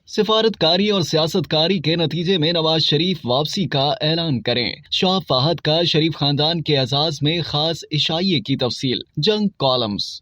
सफारतकारी और सियासतकारी के नतीजे में नवाज शरीफ वापसी का ऐलान करें। शाह फहद का शरीफ खानदान के एजाज में खास इशाइये की तफसील। जंग कॉलम्स।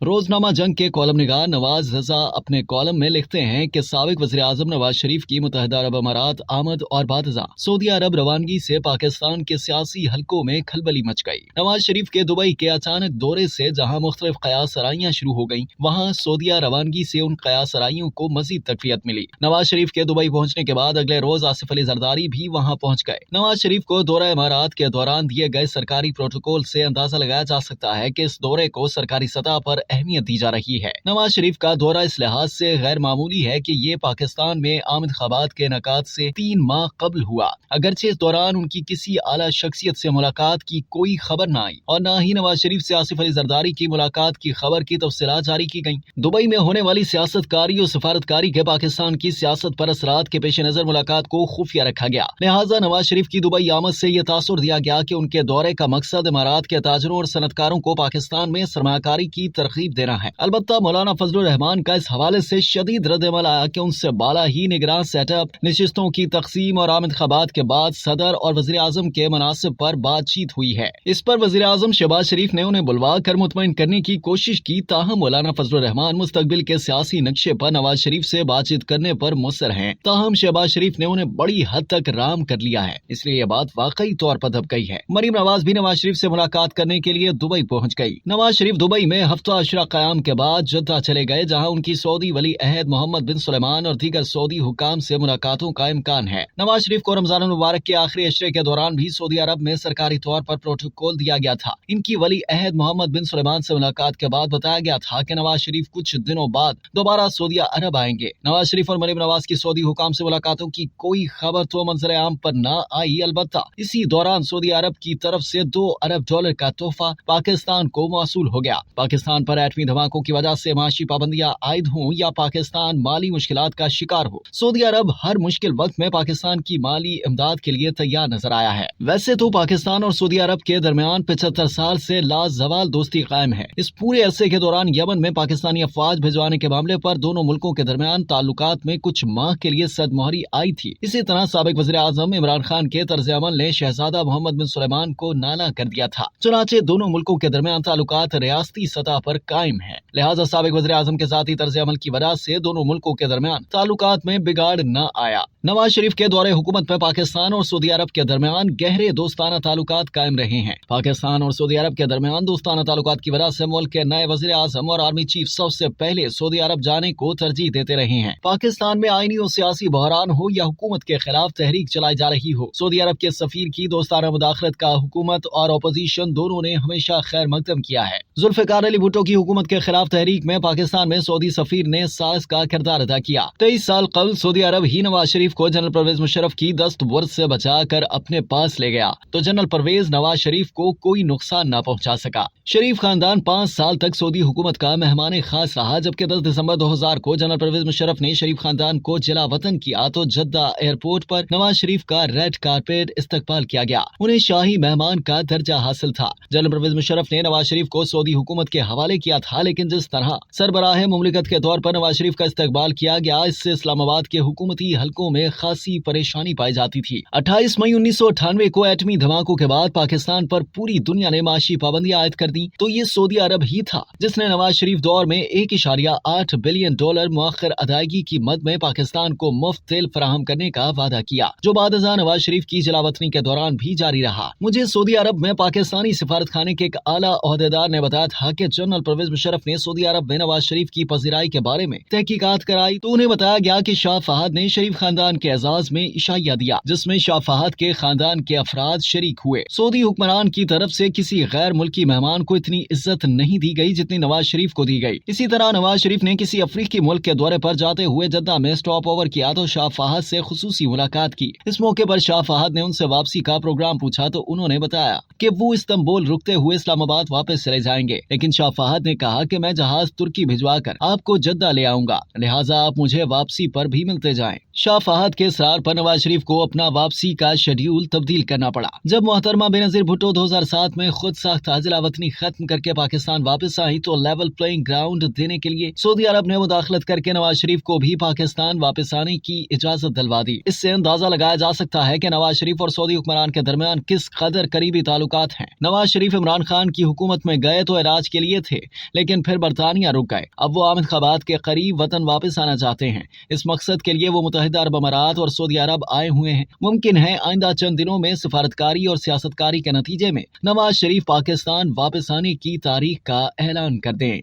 रोजनामा जंग के कॉलम निगार नवाज रजा अपने कॉलम में लिखते हैं कि साबिक वज़ीर आज़म नवाज शरीफ की मुत्तहिदा अरब अमारात आमद और बादजा सऊदी अरब रवानगी से पाकिस्तान के सियासी हलकों में खलबली मच गई। नवाज शरीफ के दुबई के अचानक दौरे से जहां मुख्तलिफ कयास सराइयां शुरू हो गईं, वहां सऊदीया रवानगी से उन कयास सराइयों को मजीद तकवीत मिली। नवाज शरीफ के दुबई पहुंचने के बाद अगले रोज आसिफ अली जरदारी भी वहां पहुंच गए। नवाज शरीफ को दौरा इमारात के दौरान दिए गए सरकारी प्रोटोकॉल से अंदाजा लगाया जा सकता है कि इस दौरे को सरकारी सतह पर अहमियत दी जा रही है। नवाज शरीफ का दौरा इस लिहाज से गैर मामूली है कि ये पाकिस्तान में आम इंतखाबात के इनेकाद से 3 माह कबल हुआ। अगरचे इस दौरान उनकी किसी आला शख्सियत से मुलाकात की कोई खबर न आई और न ही नवाज शरीफ से आसिफ अली जरदारी की मुलाकात की खबर की तफसीलात जारी की गई। दुबई में होने वाली सियासतकारी और सफारतकारी के पाकिस्तान की सियासत पर असरात के पेश नजर मुलाकात को खुफिया रखा गया। लिहाजा नवाज शरीफ की दुबई आमद से यह तासुर दिया गया कि उनके दौरे का मकसद इमारात के ताजरों और सनतकारों को पाकिस्तान में सरमाकारी की तरगीब देना है। अलबत्ता मौलाना फजलुर रहमान का इस हवाले से शदीद रद्द-ए-अमल आया कि उनसे बाला ही निगरान सेटअप, नशिस्तों की तकसीम और आम इंतखाबात के बाद सदर और वजीर आजम के मनासिब पर बातचीत हुई है। इस पर वजीर आजम शहबाज शरीफ ने उन्हें बुलवा कर मुतमईन करने की कोशिश की। ताहम मौलाना फजलुर रहमान मुस्तकबिल के सियासी नक्शे पर नवाज शरीफ से बातचीत करने पर मुसर हैं। ताहम शहबाज शरीफ ने उन्हें बड़ी हद तक राम कर लिया है, इसलिए यह बात वाकई तौर पर दब गई है। मरीम नवाज भी नवाज शरीफ से मुलाकात करने के लिए दुबई पहुंच गई। नवाज शरीफ दुबई में हफ्ता अशरा कयाम के बाद जद्दा चले गए, जहां उनकी सऊदी वली अहद मोहम्मद बिन सुलेमान और दीगर सऊदी हुकाम से मुलाकातों का इम्कान है। नवाज शरीफ को रमजान मुबारक के आखिरी अशरे के दौरान भी सऊदी अरब में सरकारी तौर पर प्रोटोकॉल दिया गया था। इनकी वली अहद मोहम्मद बिन सुलेमान से मुलाकात के बाद बताया गया था कि नवाज शरीफ कुछ दिनों बाद दोबारा सऊदी अरब आएंगे। नवाज शरीफ और मरीम नवाज की सऊदी हुकाम से मुलाकातों की कोई खबर तो मंजर आम पर न आई। अलबत्ता इसी दौरान सऊदी अरब की तरफ से $2 अरब का तोहफा पाकिस्तान को मौसूल हो गया। पाकिस्तान पर एटमी धमाकों की वजह से माशी पाबंदियां आयद हों या पाकिस्तान माली मुश्किलात का शिकार हो, सऊदी अरब हर मुश्किल वक्त में पाकिस्तान की माली इमदाद के लिए तैयार नजर आया है। वैसे तो पाकिस्तान और सऊदी अरब के दरमियान 75 साल से लाजवाल दोस्ती कायम है। इस पूरे अरसे के दौरान यमन में पाकिस्तानी अफवाज भिजवाने के मामले पर दोनों मुल्कों के दरमियान ताल्लुकात में कुछ माह के लिए सदमोहरी आई थी। इसी तरह साबिक वज़ीर आज़म इमरान खान के तर्ज अमल ने शहजादा मोहम्मद बिन सुलेमान को नाला कर दिया था। चुनाचे दोनों मुल्कों के दरमियान ताल्लुकात रियासती सतह पर कायम है। लिहाजा साबिक वज़ीर आज़म के साथी तर्ज अमल की वजह से दोनों मुल्कों के दरमियान ताल्लुकात में बिगाड़ न आया। नवाज शरीफ के दौरे हुकूमत में पाकिस्तान और सऊदी अरब के दरमियान गहरे दोस्ताना ताल्लुकात कायम रहे हैं। पाकिस्तान और सऊदी अरब के दरमियान दोस्ताना ताल्लुकात की वजह से मुल्क के नए वज़ीर आज़म और आर्मी चीफ सबसे पहले सऊदी अरब जाने को तरजीह देते रहे हैं। पाकिस्तान में आईनी और सियासी बहरान हो या हुकूमत के खिलाफ तहरीक चलाई जा रही हो, सऊदी अरब के सफीर की दोस्ताना मुदाखलत का हुकूमत और अपोजिशन दोनों ने हमेशा खैर मकदम किया है। जुल्फ़िकार अली भुट्टो की हुकूमत के खिलाफ तहरीक में पाकिस्तान में सऊदी सफीर ने सास का किरदार अदा किया। 23 साल कबल सऊदी अरब ही नवाज शरीफ को जनरल परवेज मुशर्रफ की दस्तबर्द से बचाकर अपने पास ले गया, तो जनरल परवेज नवाज शरीफ को कोई नुकसान न पहुंचा सका। शरीफ खानदान 5 साल तक सऊदी हुकूमत का मेहमान खास रहा, जबकि 10 दिसंबर 2000 को जनरल परवेज मुशर्रफ ने शरीफ खानदान को जिला वतन किया तो जद्दा एयरपोर्ट पर नवाज शरीफ का रेड कारपेट इस्तकबाल किया गया। उन्हें शाही मेहमान का दर्जा हासिल था। जनरल परवेज मुशर्रफ ने नवाज शरीफ को सऊदी हुकूमत के हवाले किया था, लेकिन जिस तरह सरबराह मुमलिकत के तौर पर नवाज शरीफ का इस्तकबाल किया गया, इससे इस्लामाबाद के हुकूमती हलकों में खासी परेशानी पाई जाती थी। 28 मई 1998 को एटमी धमाकों के बाद पाकिस्तान पर पूरी दुनिया ने माशी पाबंदियां आयद कर दी, तो ये सऊदी अरब ही था जिसने नवाज शरीफ दौर में $1.8 बिलियन मुअख्खर अदायगी की मद में पाकिस्तान को मुफ्त तेल फराहम करने का वादा किया, जो बादशाह नवाज शरीफ की जलावतनी के दौरान भी जारी रहा। मुझे सऊदी अरब में पाकिस्तानी सिफारत खाने के एक आला ओहदेदार ने बताया था कि जनरल परवेज मुशर्रफ ने सऊदी अरब में नवाज शरीफ की पजीराई के बारे में तहकीकात कराई, तो उन्हें बताया गया कि शाह फहद ने शरीफ खानदान के एजाज में इशाइया दिया, जिसमें शाह फहद के खानदान के अफराद शरीक हुए। सऊदी हुक्मरान की तरफ से किसी गैर मुल्की मेहमान को इतनी इज्जत नहीं दी गई जितनी नवाज शरीफ को दी गई। इसी तरह नवाज शरीफ ने किसी अफ्रीकी मुल्क के दौरे पर जाते हुए जद्दा में स्टॉप ओवर किया तो शाह फहद से खुसूसी मुलाकात की। इस मौके पर शाह फहद ने उनसे वापसी का प्रोग्राम पूछा तो उन्होंने बताया कि वो इस्तांबुल रुकते हुए इस्लामाबाद वापस चले जाएंगे, लेकिन शाह फहद फहद ने कहा कि मैं जहाज तुर्की भिजवाकर आपको जद्दा ले आऊंगा, लिहाजा आप मुझे वापसी पर भी मिलते जाएं। शाह फहद के इसरार पर नवाज शरीफ को अपना वापसी का शेड्यूल तब्दील करना पड़ा। जब मोहतरमा बेनजीर भुट्टो 2007 में खुद साख्त हाजिला वतनी खत्म करके पाकिस्तान वापस आई तो लेवल प्लेइंग ग्राउंड देने के लिए सऊदी अरब ने मुदाखलत करके नवाज शरीफ को भी पाकिस्तान वापस आने की इजाजत दिलवा दी। इससे अंदाजा लगाया जा सकता है कि नवाज शरीफ और सऊदी हुक्मरान के दरमियान किस कदर करीबी ताल्लुकात हैं। नवाज शरीफ इमरान खान की हुकूमत में गए तो इराज के लिए थे, लेकिन फिर बरतानिया रुक गए। अब वो आमिर खबात के करीब वतन वापस आना चाहते हैं। इस मकसद के लिए वो मुत्तहिदा अरब अमारात और सऊदी अरब आए हुए हैं। मुमकिन है आइंदा चंद दिनों में सिफारतकारी और सियासतकारी के नतीजे में नवाज शरीफ पाकिस्तान वापस आने की तारीख का ऐलान कर दें।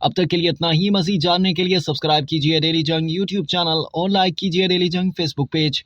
अब तक के लिए इतना ही। मज़ीद जानने के लिए सब्सक्राइब कीजिए डेली जंग यूट्यूब चैनल और लाइक कीजिए डेली जंग फेसबुक पेज।